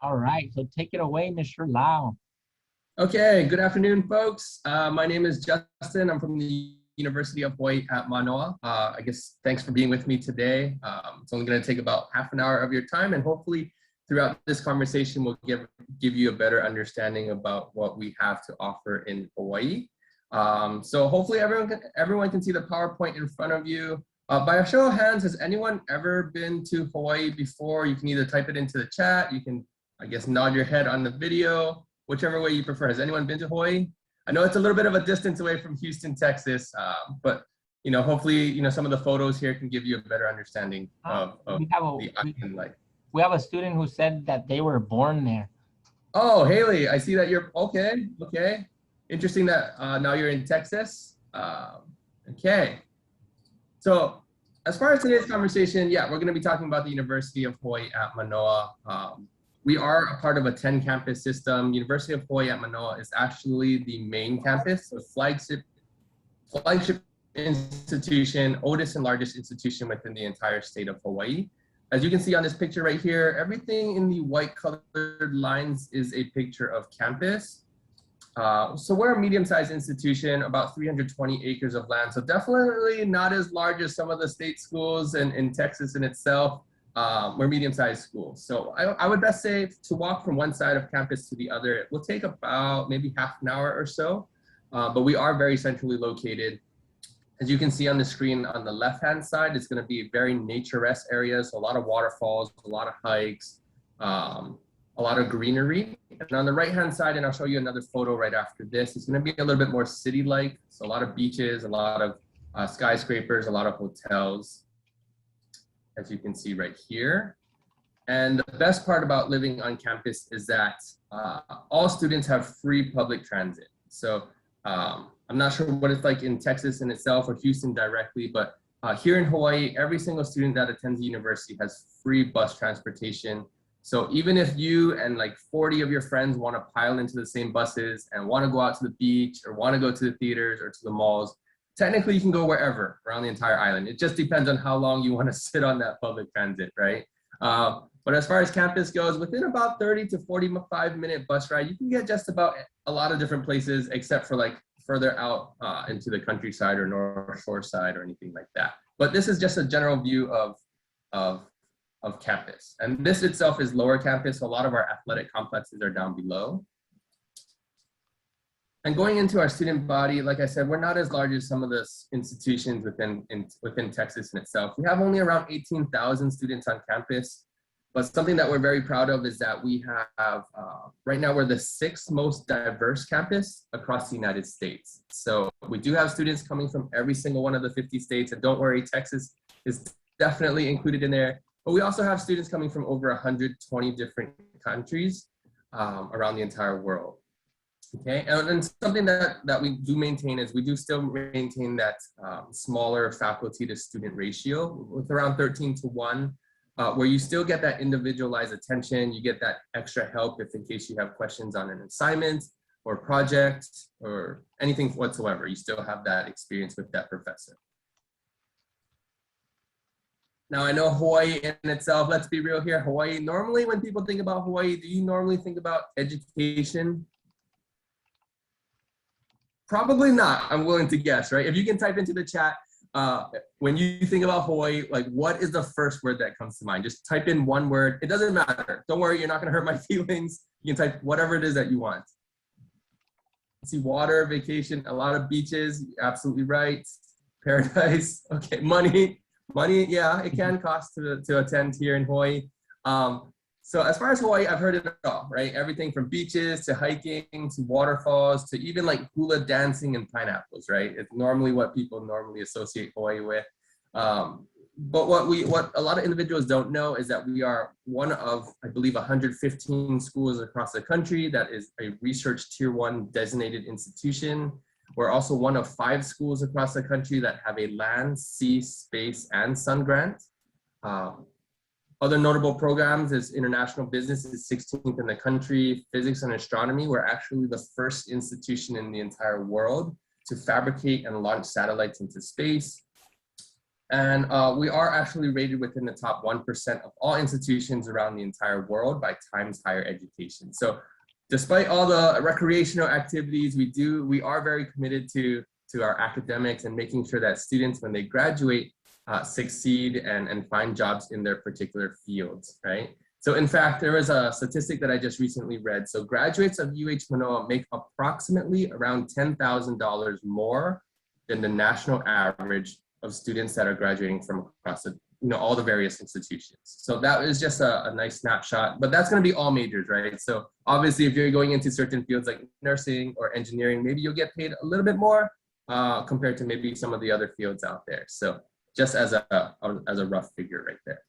All right, so take it away, Mr. Lau. Okay, good afternoon, folks. My name is Justin. I'm from the University of Hawaii at Manoa. I guess thanks for being with me today. It's only going to take about half an hour of your time, and hopefully throughout this conversation, we'll give you a better understanding about what we have to offer in Hawaii. So hopefully everyone can see the PowerPoint in front of you. By a show of hands, has anyone ever been to Hawaii before? You can either type it into the chat, you can, I guess, nod your head on the video, whichever way you prefer. Has anyone been to Hawaii? I know it's a little bit of a distance away from Houston, Texas, but hopefully, some of the photos here can give you a better understanding of the island life. We have a student who said that they were born there. Oh, Haley, I see that you're okay. Okay, interesting that now you're in Texas. Okay. So as far as today's conversation, yeah, we're going to be talking about the University of Hawaii at Manoa. We are a part of a 10-campus system. University of Hawaii at Manoa is actually the main campus, so flagship institution, oldest and largest institution within the entire state of Hawaii. As you can see on this picture right here, everything in the white colored lines is a picture of campus. So we're a medium-sized institution, about 320 acres of land. So definitely not as large as some of the state schools in Texas in itself. We're medium-sized schools. So I would best say to walk from one side of campus to the other, it will take about maybe half an hour or so. But we are very centrally located. As you can see on the screen on the left-hand side, it's going to be very nature-esque areas, so a lot of waterfalls, a lot of hikes, a lot of greenery. And on the right-hand side, and I'll show you another photo right after this, it's going to be a little bit more city-like. So a lot of beaches, a lot of skyscrapers, a lot of hotels, as you can see right here. And the best part about living on campus is that all students have free public transit. So I'm not sure what it's like in Texas in itself or Houston directly, but here in Hawaii, every single student that attends the university has free bus transportation. So even if you and like 40 of your friends want to pile into the same buses and want to go out to the beach or want to go to the theaters or to the malls, technically you can go wherever around the entire island. It just depends on how long you want to sit on that public transit, right? But as far as campus goes, within about 30 to 45-minute bus ride, you can get just about a lot of different places except for like further out into the countryside or North Shore side or anything like that. But this is just a general view of campus. And this itself is lower campus. So a lot of our athletic complexes are down below. And going into our student body, like I said, we're not as large as some of the institutions within Texas in itself. We have only around 18,000 students on campus. But something that we're very proud of is that we have, right now we're the 6th most diverse campus across the United States. So we do have students coming from every single one of the 50 states. And don't worry, Texas is definitely included in there. But we also have students coming from over 120 different countries around the entire world. Okay, and something that we do maintain is we do still maintain that smaller faculty to student ratio with around 13:1, where you still get that individualized attention, you get that extra help if in case you have questions on an assignment or project or anything whatsoever, you still have that experience with that professor. Now I know Hawaii in itself, let's be real here, Hawaii, normally when people think about Hawaii, do you normally think about education? Probably not, I'm willing to guess, right? If you can type into the chat, when you think about Hawaii, like what is the first word that comes to mind? Just type in one word, it doesn't matter. Don't worry, you're not gonna hurt my feelings. You can type whatever it is that you want. See water, vacation, a lot of beaches, absolutely right. Paradise, okay, money, yeah, it can cost to attend here in Hawaii. So as far as Hawaii, I've heard it all, right? Everything from beaches to hiking to waterfalls to even like hula dancing and pineapples, right? It's normally what people normally associate Hawaii with. But what a lot of individuals don't know is that we are one of, I believe, 115 schools across the country that is a research tier 1 designated institution. We're also one of 5 schools across the country that have a land, sea, space, and sun grant. Other notable programs is international business is 16th in the country. Physics and astronomy, we're actually the first institution in the entire world to fabricate and launch satellites into space. And we are actually rated within the top 1% of all institutions around the entire world by Times Higher Education. So despite all the recreational activities we are very committed to our academics and making sure that students, when they graduate, succeed and find jobs in their particular fields, right? So in fact, there was a statistic that I just recently read. So graduates of UH Manoa make approximately around $10,000 more than the national average of students that are graduating from across the, all the various institutions. So that is just a nice snapshot, but that's going to be all majors, right? So obviously, if you're going into certain fields like nursing or engineering, maybe you'll get paid a little bit more compared to maybe some of the other fields out there. So just as a rough figure right there.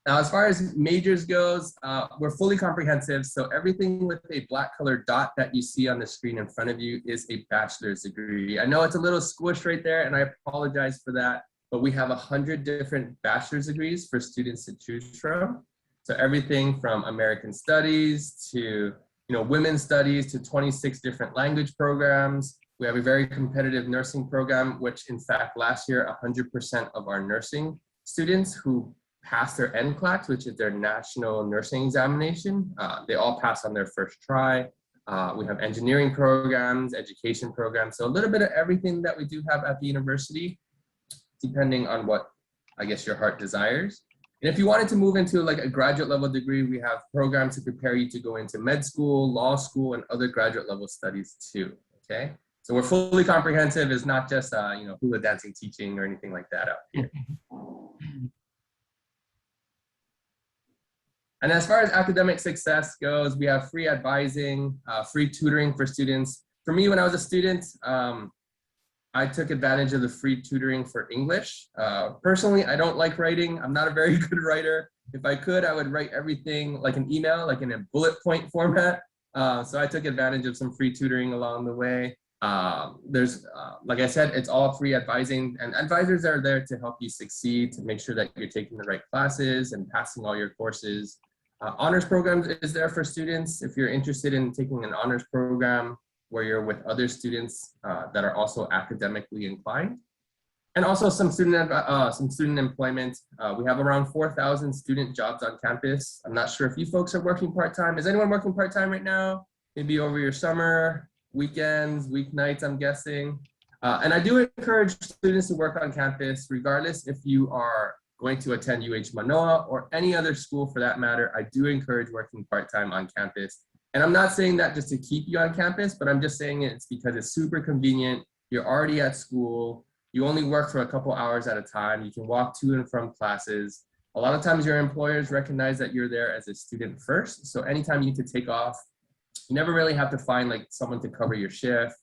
Now, as far as majors goes, we're fully comprehensive. So everything with a black colored dot that you see on the screen in front of you is a bachelor's degree. I know it's a little squished right there, and I apologize for that, but we have 100 different bachelor's degrees for students to choose from. So everything from American Studies to women's studies to 26 different language programs. We have a very competitive nursing program, which in fact last year 100% of our nursing students who pass their NCLEX, which is their national nursing examination. They all pass on their first try. We have engineering programs, education programs. So a little bit of everything that we do have at the university, depending on what, I guess, your heart desires. And if you wanted to move into like a graduate level degree, we have programs to prepare you to go into med school, law school, and other graduate level studies too, okay? So we're fully comprehensive. It's not just, hula dancing teaching or anything like that out here. And as far as academic success goes, we have free advising, free tutoring for students. For me, when I was a student, I took advantage of the free tutoring for English. Personally, I don't like writing. I'm not a very good writer. If I could, I would write everything like an email, like in a bullet point format. So I took advantage of some free tutoring along the way. Like I said, it's all free advising, and advisors are there to help you succeed, to make sure that you're taking the right classes and passing all your courses. Honors programs is there for students if you're interested in taking an honors program where you're with other students that are also academically inclined. And also some student employment. We have around 4,000 student jobs on campus. I'm not sure if you folks are working part-time. Is anyone working part-time right now? Maybe over your summer, weekends, weeknights, I'm guessing. And I do encourage students to work on campus, regardless if you are going to attend UH Manoa or any other school for that matter. I do encourage working part-time on campus. And I'm not saying that just to keep you on campus, but I'm just saying it's because it's super convenient. You're already at school. You only work for a couple hours at a time. You can walk to and from classes. A lot of times your employers recognize that you're there as a student first. So anytime you need to take off, you never really have to find like someone to cover your shift.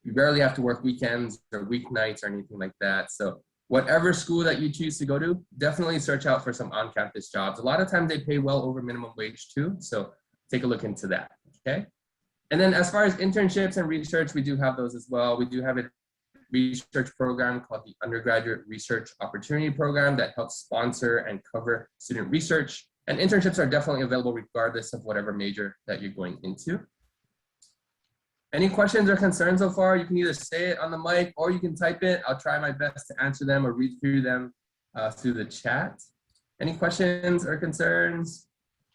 You barely have to work weekends or weeknights or anything like that. So whatever school that you choose to go to, definitely search out for some on-campus jobs. A lot of times they pay well over minimum wage too. So take a look into that, okay? And then as far as internships and research, we do have those as well. We do have a research program called the Undergraduate Research Opportunity Program that helps sponsor and cover student research. And internships are definitely available regardless of whatever major that you're going into. Any questions or concerns so far? You can either say it on the mic or you can type it. I'll try my best to answer them or read through them through the chat. Any questions or concerns,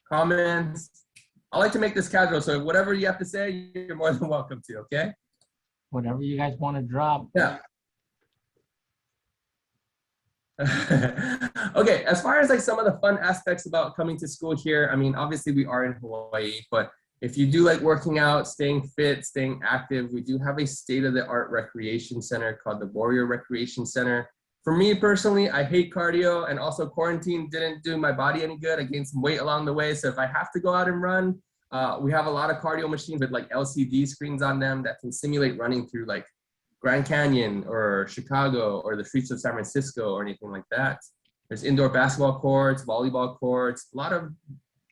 comments? I like to make this casual, so whatever you have to say, you're more than welcome to, okay? Whatever you guys want to drop. Yeah. Okay, as far as like some of the fun aspects about coming to school here, I mean, obviously we are in Hawaii, but if you do like working out, staying fit, staying active, we do have a state-of-the-art recreation center called the Warrior Recreation Center. For me personally, I hate cardio, and also quarantine didn't do my body any good. I gained some weight along the way, so if I have to go out and run, we have a lot of cardio machines with like LCD screens on them that can simulate running through like Grand Canyon or Chicago or the streets of San Francisco or anything like that. There's indoor basketball courts, volleyball courts, a lot of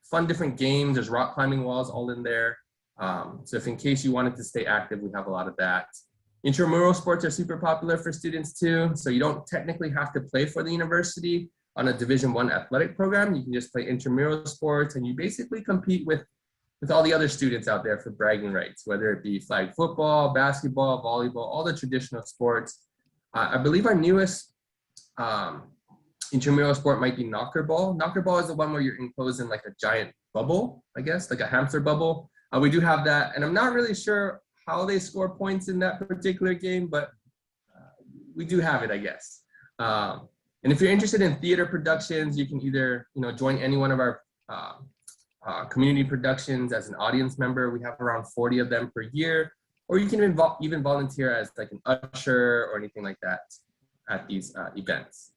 fun different games. There's rock climbing walls all in there. So if in case you wanted to stay active, we have a lot of that. Intramural sports are super popular for students too. So you don't technically have to play for the university on a Division I athletic program. You can just play intramural sports and you basically compete with all the other students out there for bragging rights, whether it be flag football, basketball, volleyball, all the traditional sports. I believe our newest intramural sport might be knocker ball. Knocker ball is the one where you're enclosed in like a giant bubble, I guess, like a hamster bubble. We do have that, and I'm not really sure how they score points in that particular game, but we do have it, I guess. And if you're interested in theater productions, you can either join any one of our community productions as an audience member. We have around 40 of them per year, or you can even volunteer as like an usher or anything like that at these events.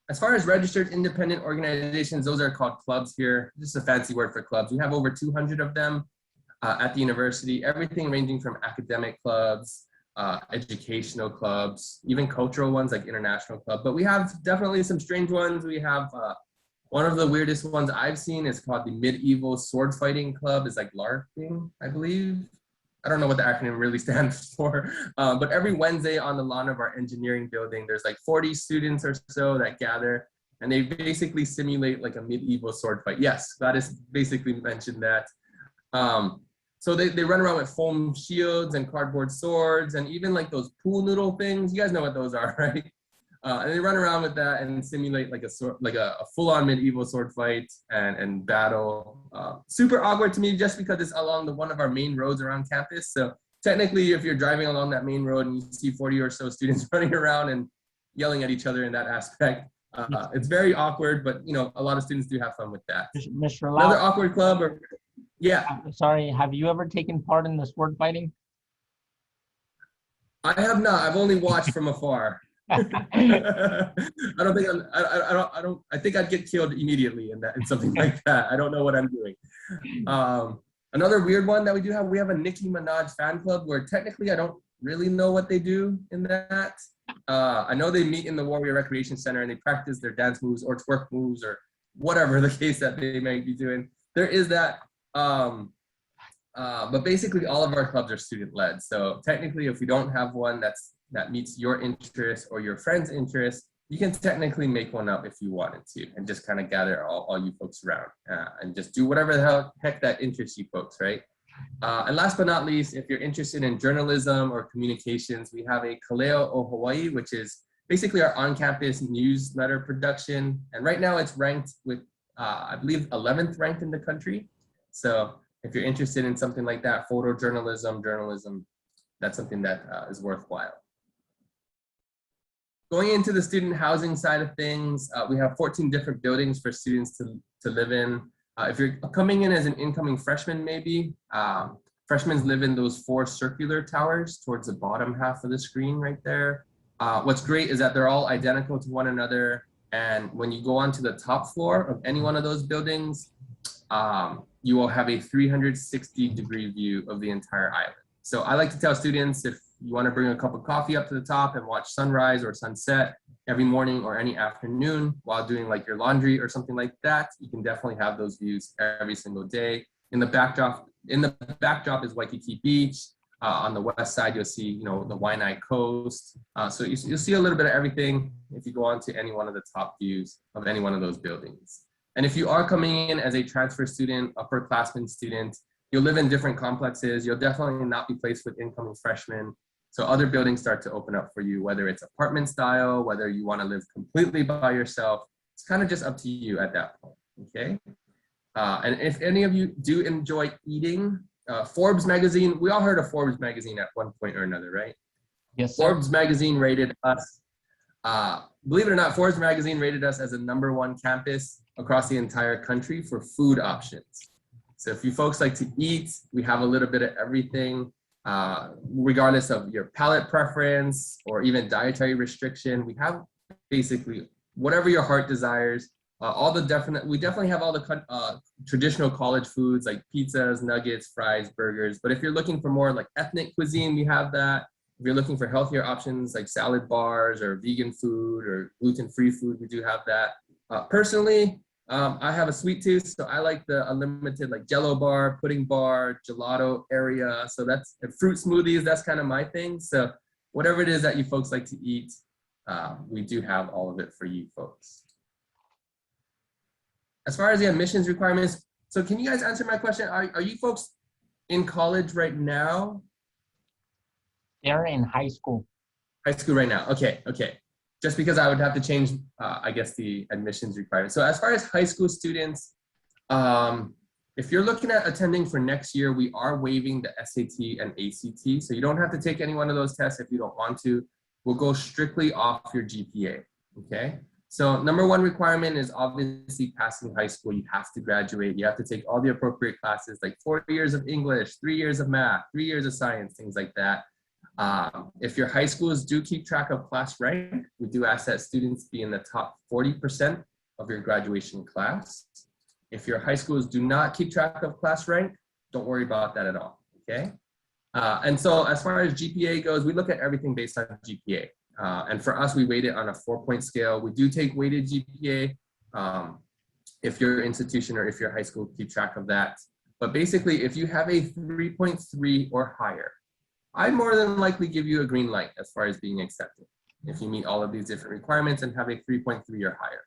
As far as registered independent organizations, those are called clubs here. Just a fancy word for clubs. We have over 200 of them at the university, everything ranging from academic clubs, educational clubs, even cultural ones like international club. But we have definitely some strange ones. We have one of the weirdest ones I've seen is called the Medieval Sword Fighting Club. It's like LARPing, I believe. I don't know what the acronym really stands for, but every Wednesday on the lawn of our engineering building, there's like 40 students or so that gather, and they basically simulate like a medieval sword fight. Yes, Gladys basically mentioned that. So they run around with foam shields and cardboard swords and even like those pool noodle things. You guys know what those are, right? And they run around with that and simulate like a full-on medieval sword fight and battle. Super awkward to me just because it's along one of our main roads around campus. So technically, if you're driving along that main road and you see 40 or so students running around and yelling at each other in that aspect, it's very awkward. But a lot of students do have fun with that. Mr. Lau, another awkward club, yeah. Sorry, have you ever taken part in the sword fighting? I have not. I've only watched from afar. I don't think I think I'd get killed immediately in something like that. I don't know what I'm doing. Another weird one that we have a Nicki Minaj fan club where technically I don't really know what they do in that. I know they meet in the Warrior Recreation Center and they practice their dance moves or twerk moves or whatever the case that they may be doing. There is that. But basically all of our clubs are student led. So technically if we don't have one that meets your interest or your friend's interest, you can technically make one up if you wanted to and just kind of gather all you folks around and just do whatever the heck that interests you folks, right? And last but not least, if you're interested in journalism or communications, we have a Kaleo o Hawaii, which is basically our on-campus newsletter production. And right now it's ranked with, I believe, 11th ranked in the country. So if you're interested in something like that, photojournalism, journalism, that's something that is worthwhile. Going into the student housing side of things, we have 14 different buildings for students to live in. If you're coming in as an incoming freshman, maybe, freshmen live in those 4 circular towers towards the bottom half of the screen right there. What's great is that they're all identical to one another. And when you go onto the top floor of any one of those buildings, you will have a 360-degree view of the entire island. So I like to tell students, if you want to bring a cup of coffee up to the top and watch sunrise or sunset every morning or any afternoon while doing like your laundry or something like that, you can definitely have those views every single day. In the backdrop is Waikiki Beach. On the west side, you'll see, the Waianae Coast. So you'll see a little bit of everything if you go on to any one of the top views of any one of those buildings. And if you are coming in as a transfer student, upperclassman student, you'll live in different complexes. You'll definitely not be placed with incoming freshmen. So other buildings start to open up for you, whether it's apartment style, whether you want to live completely by yourself. It's kind of just up to you at that point, okay? And if any of you do enjoy eating, Forbes magazine, we all heard of Forbes magazine at one point or another, right? Yes, sir. Forbes magazine rated us, believe it or not, Forbes magazine rated us as a #1 campus across the entire country for food options. So if you folks like to eat, we have a little bit of everything, regardless of your palate preference or even dietary restriction. We have basically whatever your heart desires. We definitely have all the traditional college foods like pizzas, nuggets, fries, burgers. But if you're looking for more like ethnic cuisine, we have that. If you're looking for healthier options like salad bars or vegan food or gluten-free food, we do have that. Personally, I have a sweet tooth, so I like the unlimited like Jello bar, pudding bar, gelato area. So that's fruit smoothies. That's kind of my thing. So whatever it is that you folks like to eat, we do have all of it for you folks. As far as the admissions requirements, so can you guys answer my question? Are you folks in college right now? They're in high school. High school right now. Okay, okay. Just because I would have to change, I guess, the admissions requirement. So as far as high school students, if you're looking at attending for next year, we are waiving the SAT and ACT. So you don't have to take any one of those tests if you don't want to. We'll go strictly off your GPA, okay? So number one requirement is obviously passing high school. You have to graduate. You have to take all the appropriate classes, like 4 years of English, 3 years of math, 3 years of science, things like that. If your high schools do keep track of class rank, we do ask that students be in the top 40% of your graduation class. If your high schools do not keep track of class rank, don't worry about that at all, okay? And so as far as GPA goes, we look at everything based on GPA. And for us, we weight it on a 4-point scale. We do take weighted GPA if your institution or if your high school keep track of that. But basically, if you have a 3.3 or higher, I'd more than likely give you a green light as far as being accepted if you meet all of these different requirements and have a 3.3 or higher.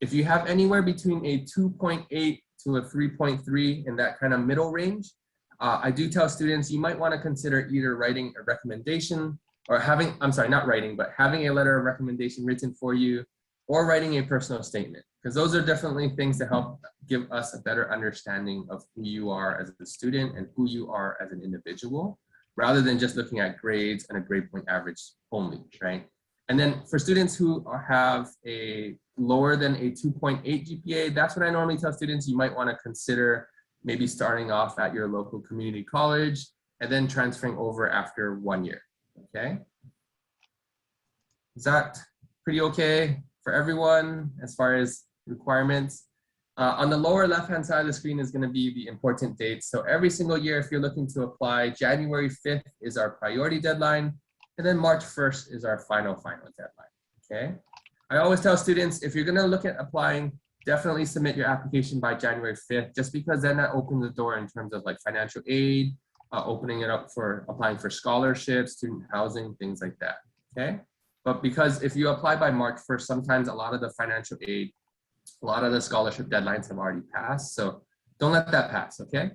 If you have anywhere between a 2.8 to a 3.3 in that kind of middle range, I do tell students you might want to consider either writing a recommendation or having, I'm sorry, not writing, but having a letter of recommendation written for you or writing a personal statement, because those are definitely things to help give us a better understanding of who you are as a student and who you are as an individual, rather than just looking at grades and a grade point average only, right? And then for students who have a lower than a 2.8 GPA, that's what I normally tell students. You might want to consider maybe starting off at your local community college and then transferring over after 1 year, okay? Is that pretty okay for everyone as far as requirements? On the lower left-hand side of the screen is going to be the important dates. So every single year, if you're looking to apply, January 5th is our priority deadline, and then March 1st is our final deadline, okay? I always tell students, if you're going to look at applying, definitely submit your application by January 5th, just because then that opens the door in terms of like financial aid, opening it up for applying for scholarships, student housing, things like that, okay? But because if you apply by March 1st, sometimes a lot of the financial aid, a lot of the scholarship deadlines have already passed, so don't let that pass, okay?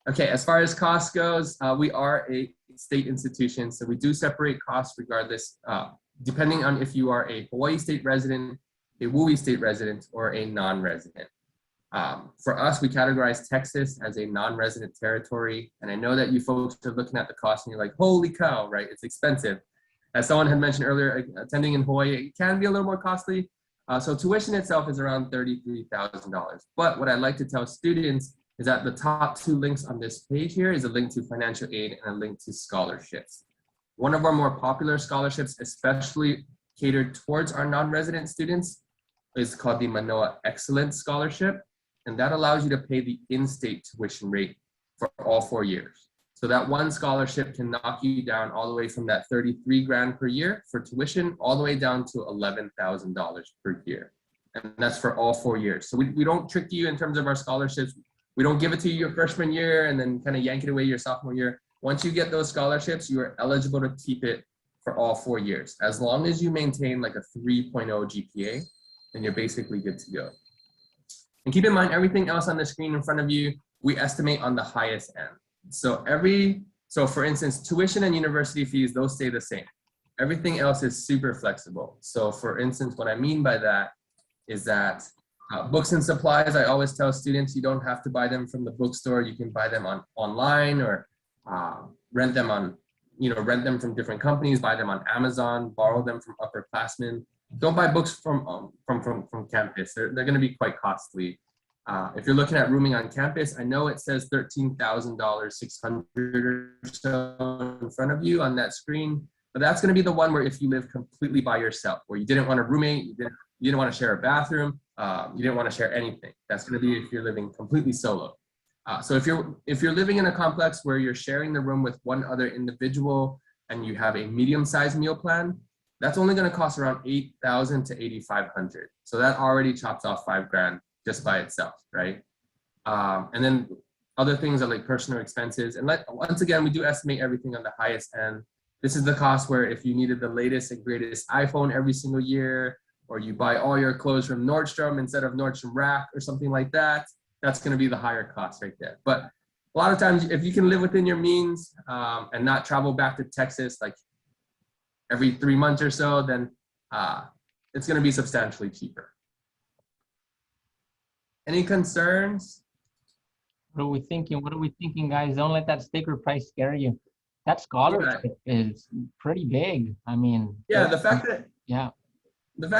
Okay, as far as cost goes, we are a state institution, so we do separate costs regardless, depending on if you are a Hawaii state resident, a WUI state resident, or a non-resident. For us, we categorize Texas as a non-resident territory, and I know that you folks are looking at the cost and you're like, holy cow, right? It's expensive. As someone had mentioned earlier, attending in Hawaii, it can be a little more costly. So tuition itself is around $33,000. But what I like to tell students is that the top 2 links on this page here is a link to financial aid and a link to scholarships. One of our more popular scholarships, especially catered towards our non-resident students, is called the Manoa Excellence Scholarship. And that allows you to pay the in-state tuition rate for all 4 years. So that one scholarship can knock you down all the way from that 33 grand per year for tuition, all the way down to $11,000 per year. And that's for all 4 years. So we don't trick you in terms of our scholarships. We don't give it to you your freshman year and then kind of yank it away your sophomore year. Once you get those scholarships, you are eligible to keep it for all 4 years. As long as you maintain like a 3.0 GPA, then you're basically good to go. And keep in mind, everything else on the screen in front of you, we estimate on the highest end. So for instance, tuition and university fees, those stay the same. Everything else is super flexible. So for instance, what I mean by that is that books and supplies, I always tell students, you don't have to buy them from the bookstore. You can buy them online or rent them from different companies, buy them on Amazon, borrow them from upperclassmen. Don't buy books from campus. They're going to be quite costly. If you're looking at rooming on campus, I know it says $13,600 or so in front of you on that screen, but that's going to be the one where if you live completely by yourself, where you didn't want a roommate, you didn't want to share a bathroom, you didn't want to share anything. That's going to be if you're living completely solo. So if you're living in a complex where you're sharing the room with one other individual and you have a medium-sized meal plan, that's only going to cost around $8,000 to $8,500. So that already chops off $5 grand just by itself, right? And then other things are like personal expenses. And once again, we do estimate everything on the highest end. This is the cost where if you needed the latest and greatest iPhone every single year, or you buy all your clothes from Nordstrom instead of Nordstrom Rack or something like that, that's going to be the higher cost right there. But a lot of times, if you can live within your means and not travel back to Texas like every 3 months or so, then it's going to be substantially cheaper. Any concerns? What are we thinking? What are we thinking, guys? Don't let that sticker price scare you. That scholarship is pretty big. I mean, Yeah, the fact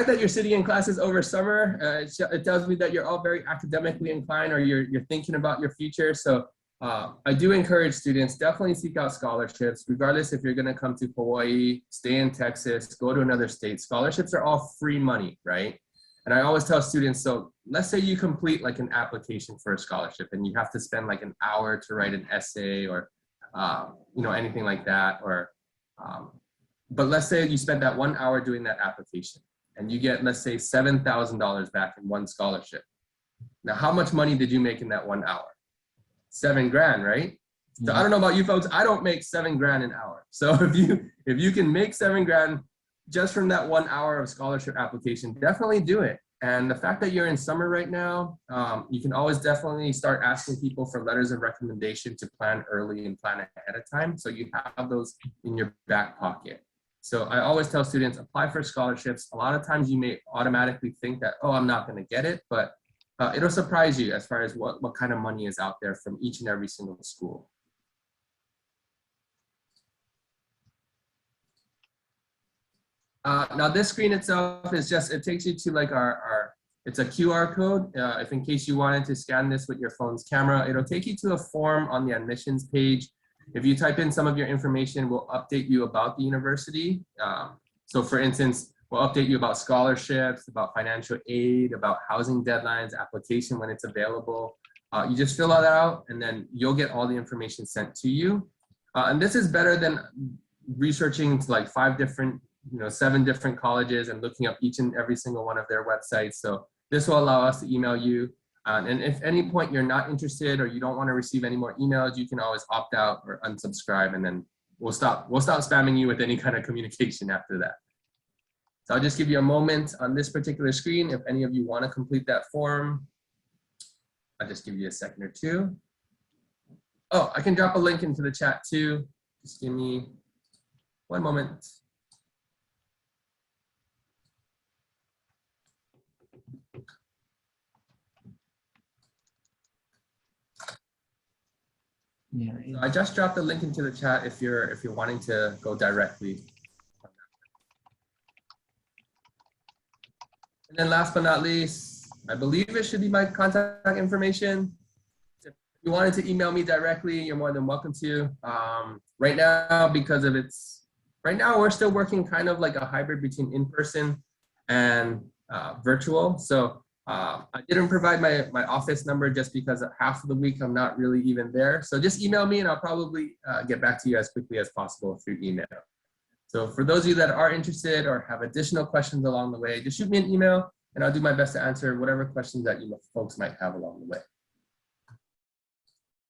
that you're sitting in classes over summer, it tells me that you're all very academically inclined, or you're thinking about your future. So I do encourage students, definitely seek out scholarships, regardless if you're going to come to Hawaii, stay in Texas, go to another state. Scholarships are all free money, right? And I always tell students, so let's say you complete like an application for a scholarship and you have to spend like an hour to write an essay or anything like that, or but let's say you spent that 1 hour doing that application and you get, let's say, $7,000 back in one scholarship. Now, how much money did you make in that 1 hour? $7,000, right? So I don't know about you folks, I don't make $7,000 an hour. So if you can make $7,000 just from that 1 hour of scholarship application, definitely do it. And the fact that you're in summer right now, you can always definitely start asking people for letters of recommendation to plan early and plan ahead of time, so you have those in your back pocket. So I always tell students, apply for scholarships. A lot of times you may automatically think that, oh, I'm not going to get it, but it'll surprise you as far as what kind of money is out there from each and every single school. Now this screen itself is just, it takes you to like it's a QR code. If in case you wanted to scan this with your phone's camera, it'll take you to a form on the admissions page. If you type in some of your information, we'll update you about the university. So for instance, we'll update you about scholarships, about financial aid, about housing deadlines, application when it's available. You just fill that out and then you'll get all the information sent to you. And this is better than researching to like 7 different colleges and looking up each and every single one of their websites. So this will allow us to email you. And if at any point you're not interested or you don't want to receive any more emails, you can always opt out or unsubscribe, and then we'll stop spamming you with any kind of communication after that. So I'll just give you a moment on this particular screen. If any of you want to complete that form, I'll just give you a second or two. Oh, I can drop a link into the chat too. Just give me one moment. Yeah. So I just dropped the link into the chat if you're wanting to go directly. And then last but not least, I believe it should be my contact information. If you wanted to email me directly, you're more than welcome to. Right now, because of right now we're still working kind of like a hybrid between in-person and virtual. So I didn't provide my office number just because half of the week I'm not really even there. So just email me and I'll probably get back to you as quickly as possible through email. So for those of you that are interested or have additional questions along the way, just shoot me an email and I'll do my best to answer whatever questions that you folks might have along the way.